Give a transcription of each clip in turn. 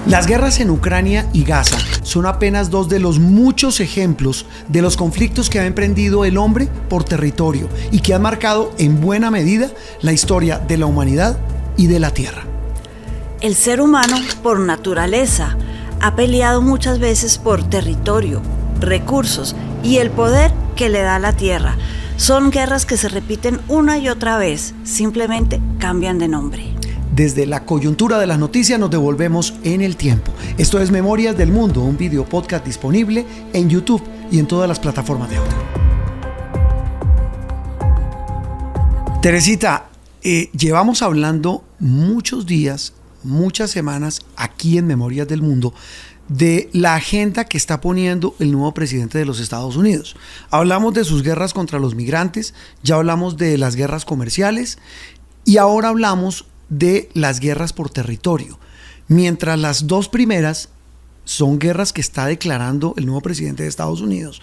Las guerras en Ucrania y Gaza son apenas dos de los muchos ejemplos de los conflictos que ha emprendido el hombre por territorio y que han marcado en buena medida la historia de la humanidad y de la Tierra. El ser humano, por naturaleza, ha peleado muchas veces por territorio, recursos y el poder que le da la Tierra. Son guerras que se repiten una y otra vez, simplemente cambian de nombre. Desde la coyuntura de las noticias nos devolvemos en el tiempo. Esto es Memorias del Mundo, un video podcast disponible en YouTube y en todas las plataformas de audio. Teresita, llevamos hablando muchos días, muchas semanas aquí en Memorias del Mundo de la agenda que está poniendo el nuevo presidente de los Estados Unidos. Hablamos de sus guerras contra los migrantes, ya hablamos de las guerras comerciales y ahora hablamos de las guerras por territorio. Mientras las dos primeras son guerras que está declarando el nuevo presidente de Estados Unidos,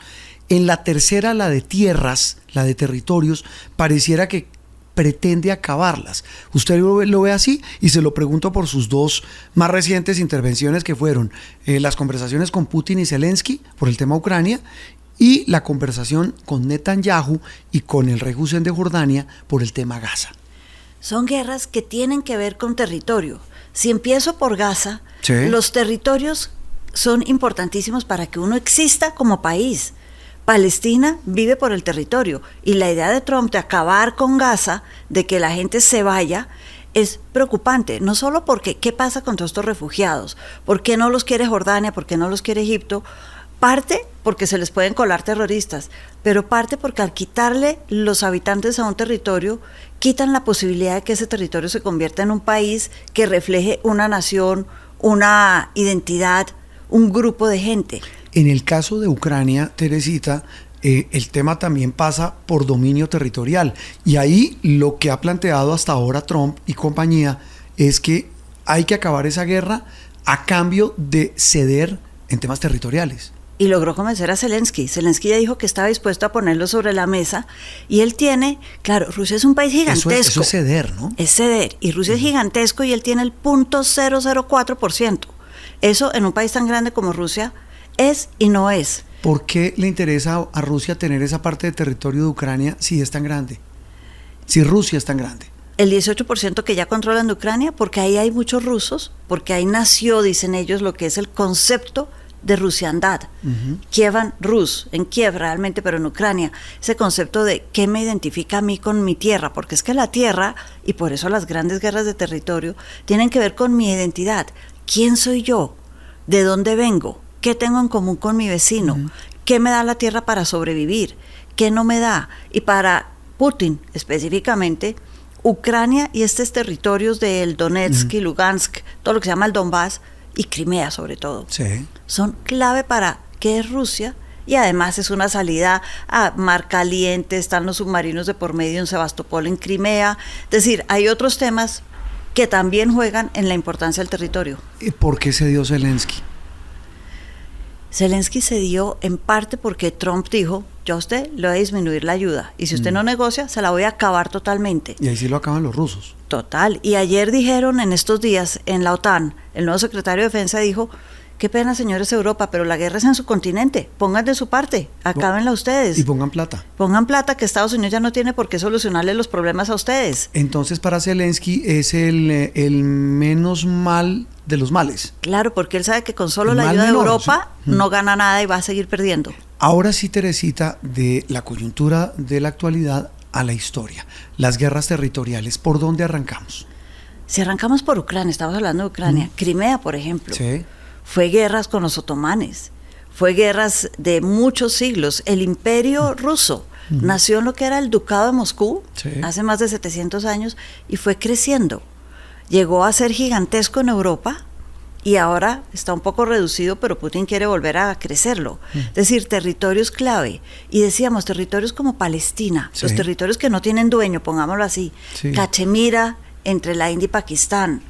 en la tercera, la de tierras, la de territorios, pareciera que pretende acabarlas. Usted lo ve así y se lo pregunto por sus dos más recientes intervenciones que fueron las conversaciones con Putin y Zelensky por el tema Ucrania y la conversación con Netanyahu y con el rey Hussein de Jordania por el tema Gaza. Son guerras que tienen que ver con territorio. Si empiezo por Gaza, sí, los territorios son importantísimos para que uno exista como país. Palestina vive por el territorio y la idea de Trump de acabar con Gaza, de que la gente se vaya, es preocupante. No solo porque ¿qué pasa con todos estos refugiados? ¿Por qué no los quiere Jordania? ¿Por qué no los quiere Egipto? Parte porque se les pueden colar terroristas, pero parte porque al quitarle los habitantes a un territorio, quitan la posibilidad de que ese territorio se convierta en un país que refleje una nación, una identidad, un grupo de gente. En el caso de Ucrania, Teresita, el tema también pasa por dominio territorial. Y ahí lo que ha planteado hasta ahora Trump y compañía es que hay que acabar esa guerra a cambio de ceder en temas territoriales. Y logró convencer a Zelensky. Zelensky ya dijo que estaba dispuesto a ponerlo sobre la mesa. Y él tiene, claro, Rusia es un país gigantesco. Eso es ceder, ¿no? Es ceder. Y Rusia es gigantesco y él tiene el 0.004%. Eso en un país tan grande como Rusia es y no es. ¿Por qué le interesa a Rusia tener esa parte de territorio de Ucrania si es tan grande? Si Rusia es tan grande. El 18% que ya controlan de Ucrania, porque ahí hay muchos rusos, porque ahí nació, dicen ellos, lo que es el concepto de rusiandad. Kievan Rus, en Kiev realmente, pero en Ucrania, ese concepto de qué me identifica a mí con mi tierra, porque es que la tierra, y por eso las grandes guerras de territorio, tienen que ver con mi identidad. ¿Quién soy yo? ¿De dónde vengo? ¿Qué tengo en común con mi vecino? ¿Qué me da la tierra para sobrevivir? ¿Qué no me da? Y para Putin específicamente, Ucrania y estos territorios del Donetsk y Lugansk, todo lo que se llama el Donbass, y Crimea sobre todo, sí, son clave para qué es Rusia, y además es una salida a mar caliente, están los submarinos de por medio en Sebastopol, en Crimea, es decir, hay otros temas que también juegan en la importancia del territorio. ¿Por qué se dio Zelensky? Zelensky se dio en parte porque Trump dijo, yo a usted le voy a disminuir la ayuda, y si usted no negocia, se la voy a acabar totalmente. Y ahí sí lo acaban los rusos. Total, y ayer dijeron en estos días en la OTAN, el nuevo secretario de Defensa dijo, qué pena señores Europa, pero la guerra es en su continente, pongan de su parte, acábenla ustedes. Y pongan plata. Pongan plata, que Estados Unidos ya no tiene por qué solucionarle los problemas a ustedes. Entonces para Zelensky es el menos mal de los males. Claro, porque él sabe que con solo la ayuda de Europa no gana nada y va a seguir perdiendo. Ahora sí, Teresita, de la coyuntura de la actualidad a la historia, las guerras territoriales, ¿por dónde arrancamos? Si arrancamos por Ucrania, estamos hablando de Ucrania, Crimea, por ejemplo, sí, fue guerras con los otomanes, fue guerras de muchos siglos. El imperio ruso nació en lo que era el ducado de Moscú, sí, hace más de 700 años, y fue creciendo. Llegó a ser gigantesco en Europa y ahora está un poco reducido, pero Putin quiere volver a crecerlo. Es decir, territorios clave. Y decíamos, territorios como Palestina, sí, los territorios que no tienen dueño, pongámoslo así, sí, Cachemira entre la India y Pakistán,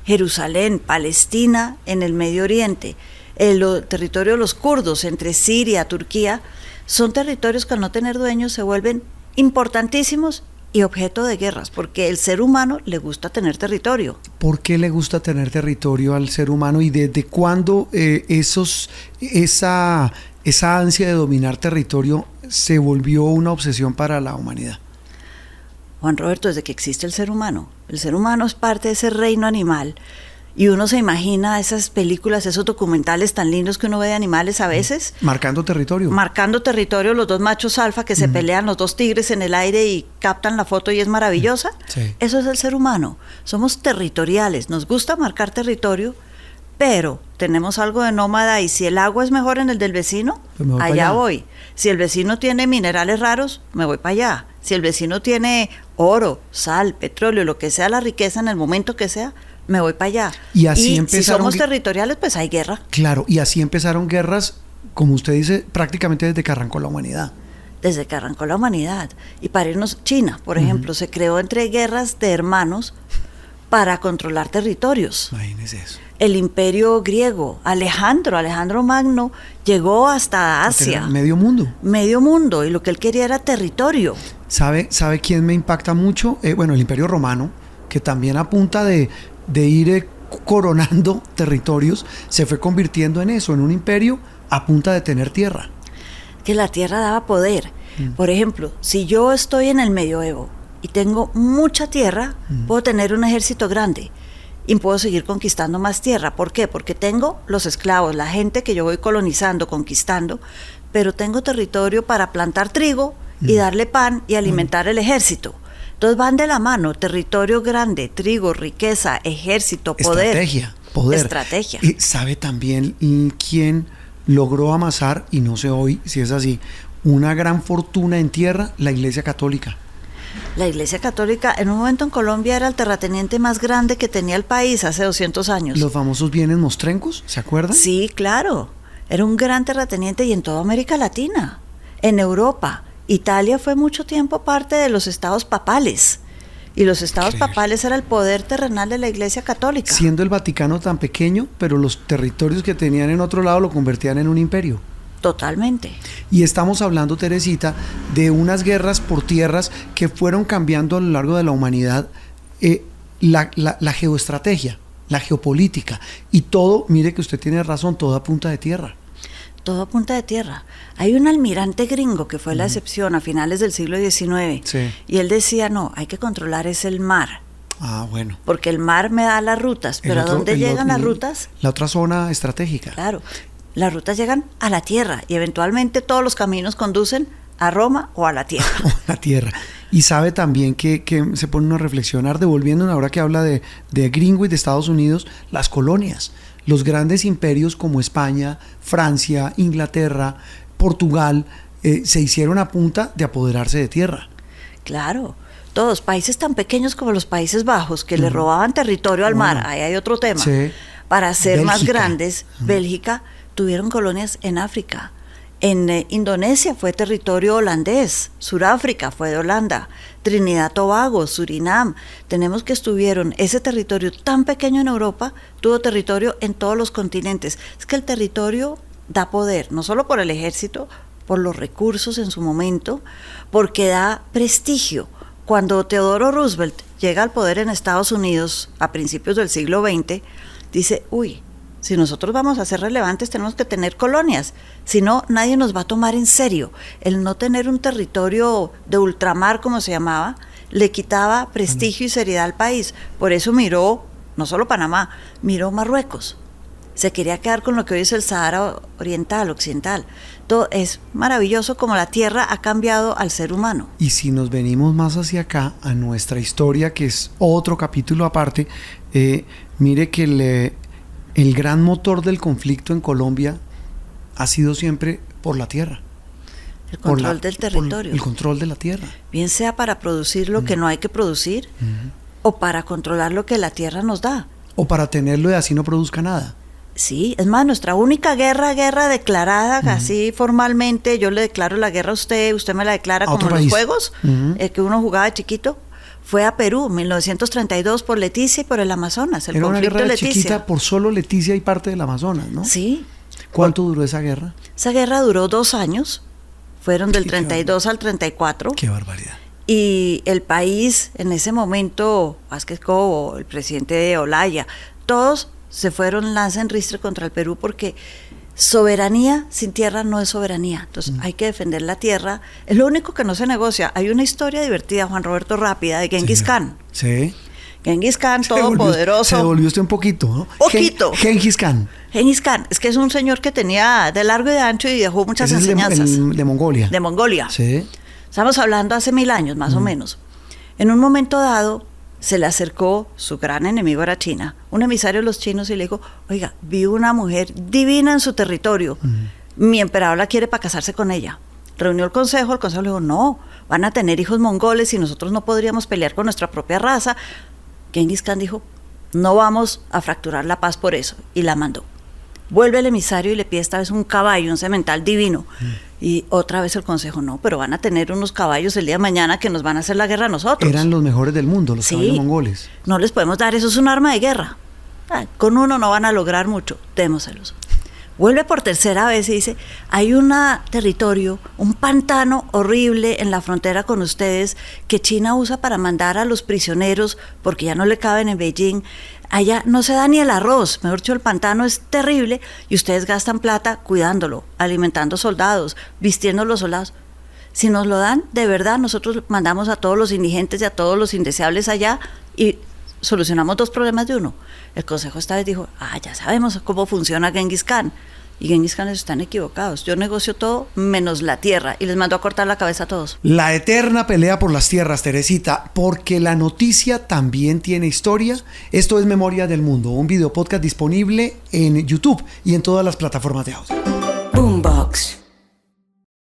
Jerusalén, Palestina en el Medio Oriente, el territorio de los kurdos entre Siria, Turquía, son territorios que al no tener dueños se vuelven importantísimos y objeto de guerras, porque el ser humano le gusta tener territorio. ¿Por qué le gusta tener territorio al ser humano y desde cuándo esa ansia de dominar territorio se volvió una obsesión para la humanidad? Juan Roberto, desde que existe el ser humano es parte de ese reino animal. Y uno se imagina esas películas, esos documentales tan lindos que uno ve de animales a veces. Marcando territorio. Marcando territorio, los dos machos alfa que se pelean, los dos tigres en el aire y captan la foto y es maravillosa. Sí. Eso es el ser humano. Somos territoriales, nos gusta marcar territorio, pero tenemos algo de nómada y si el agua es mejor en el del vecino, pues me voy para allá allá. voy. Si el vecino tiene minerales raros, me voy para allá. Si el vecino tiene oro, sal, petróleo, lo que sea la riqueza en el momento que sea, me voy para allá. Y así si empezaron somos territoriales, pues hay guerra. Claro, y así empezaron guerras, como usted dice, prácticamente desde que arrancó la humanidad. Desde que arrancó la humanidad. Y para irnos, China, por ejemplo, se creó entre guerras de hermanos para controlar territorios. Imagínese eso. El imperio griego, Alejandro Magno, llegó hasta Asia. Medio mundo. Medio mundo, y lo que él quería era territorio. ¿Sabe quién me impacta mucho? Bueno, el Imperio Romano, que también a punta de ir coronando territorios, se fue convirtiendo en eso, en un imperio a punta de tener tierra. Que la tierra daba poder. Por ejemplo, si yo estoy en el medioevo y tengo mucha tierra, puedo tener un ejército grande y puedo seguir conquistando más tierra. ¿Por qué? Porque tengo los esclavos, la gente que yo voy colonizando, conquistando, pero tengo territorio para plantar trigo y darle pan y alimentar el ejército. Entonces van de la mano, territorio grande, trigo, riqueza, ejército, poder. Estrategia. Y sabe también quién logró amasar, y no sé hoy si es así, una gran fortuna en tierra, la Iglesia Católica. La Iglesia Católica en un momento en Colombia era el terrateniente más grande que tenía el país hace 200 años. Los famosos bienes mostrencos, ¿se acuerdan? Sí, claro. Era un gran terrateniente y en toda América Latina, en Europa. Italia fue mucho tiempo parte de los estados papales. Y los estados papales era el poder terrenal de la Iglesia Católica. Siendo el Vaticano tan pequeño, pero los territorios que tenían en otro lado lo convertían en un imperio. Totalmente. Y estamos hablando, Teresita, de unas guerras por tierras que fueron cambiando a lo largo de la humanidad la geoestrategia, la geopolítica. Y todo, mire que usted tiene razón, todo a punta de tierra. Todo a punta de tierra. Hay un almirante gringo que fue la excepción a finales del siglo XIX. Sí. Y él decía, no, hay que controlar es el mar. Ah, bueno. Porque el mar me da las rutas. Pero ¿a dónde llegan las rutas? La otra zona estratégica. Claro. Las rutas llegan a la tierra y eventualmente todos los caminos conducen a Roma o a la tierra. O a la tierra. Y sabe también que se pone uno a reflexionar, devolviendo ahora que habla de gringo y de Estados Unidos, las colonias. Los grandes imperios como España, Francia, Inglaterra, Portugal, se hicieron a punta de apoderarse de tierra. Claro, todos países tan pequeños como los Países Bajos que le robaban territorio al mar, ahí hay otro tema. Sí. Para ser Bélgica. más grandes, Bélgica tuvieron colonias en África. En Indonesia fue territorio holandés, Sudáfrica fue de Holanda, Trinidad Tobago, Surinam. Tenemos que estuvieron, ese territorio tan pequeño en Europa, tuvo territorio en todos los continentes. Es que el territorio da poder, no solo por el ejército, por los recursos en su momento, porque da prestigio. Cuando Theodore Roosevelt llega al poder en Estados Unidos a principios del siglo XX, dice, uy, si nosotros vamos a ser relevantes tenemos que tener colonias, si no nadie nos va a tomar en serio. El no tener un territorio de ultramar como se llamaba, le quitaba prestigio y seriedad al país. Por eso miró, no solo Panamá, miró Marruecos. Se quería quedar con lo que hoy es el Sahara Oriental, Occidental. Todo es maravilloso como la tierra ha cambiado al ser humano. Y si nos venimos más hacia acá, a nuestra historia, que es otro capítulo aparte, mire que el gran motor del conflicto en Colombia ha sido siempre por la tierra. El control del territorio. El control de la tierra. Bien sea para producir lo que no hay que producir, o para controlar lo que la tierra nos da. O para tenerlo y así no produzca nada. Sí, es más, nuestra única guerra declarada, así formalmente, yo le declaro la guerra a usted me la declara como en los juegos, que uno jugaba de chiquito, fue a Perú, 1932, por Leticia y por el Amazonas, el Era conflicto una guerra Leticia. chiquita por solo Leticia y parte del Amazonas, ¿no? Sí. ¿Cuánto duró esa guerra? Esa guerra duró 2 años, fueron del 32 al 34. Qué barbaridad. Y el país en ese momento, Vázquez Cobo, el presidente de Olaya, todos se fueron lanza en ristre contra el Perú porque soberanía sin tierra no es soberanía. Entonces hay que defender la tierra. Es lo único que no se negocia. Hay una historia divertida, Juan Roberto, rápida, de Genghis Khan. Sí. Genghis Khan, todopoderoso. Se devolvió usted un poquito, ¿no? Poquito. Genghis Khan. Genghis Khan, es que es un señor que tenía de largo y de ancho y dejó muchas enseñanzas. De Mongolia. De Mongolia. Sí. Estamos hablando hace 1000 años, más o menos. En un momento dado, se le acercó, su gran enemigo era China, un emisario de los chinos y le dijo, oiga, vi una mujer divina en su territorio, mi emperador la quiere para casarse con ella. Reunió el consejo le dijo, no, van a tener hijos mongoles y nosotros no podríamos pelear con nuestra propia raza. Genghis Khan dijo, no vamos a fracturar la paz por eso, y la mandó. Vuelve el emisario y le pide esta vez un caballo, un semental divino. Y otra vez el consejo, no, pero van a tener unos caballos el día de mañana que nos van a hacer la guerra a nosotros. Eran los mejores del mundo, los caballos mongoles. No les podemos dar, eso es un arma de guerra. Con uno no van a lograr mucho, démoselos. Vuelve por tercera vez y dice, hay un territorio, un pantano horrible en la frontera con ustedes que China usa para mandar a los prisioneros porque ya no le caben en Beijing. Allá no se da ni el arroz, mejor dicho, el pantano es terrible y ustedes gastan plata cuidándolo, alimentando soldados, vistiendo a los soldados. Si nos lo dan, de verdad, nosotros mandamos a todos los indigentes y a todos los indeseables allá y solucionamos 2 problemas de uno. El consejo esta vez dijo, ya sabemos cómo funciona Genghis Khan. Y Genghis Khan están equivocados. Yo negocio todo menos la tierra y les mando a cortar la cabeza a todos. La eterna pelea por las tierras, Teresita, porque la noticia también tiene historia. Esto es Memoria del Mundo, un video podcast disponible en YouTube y en todas las plataformas de audio. Boombox.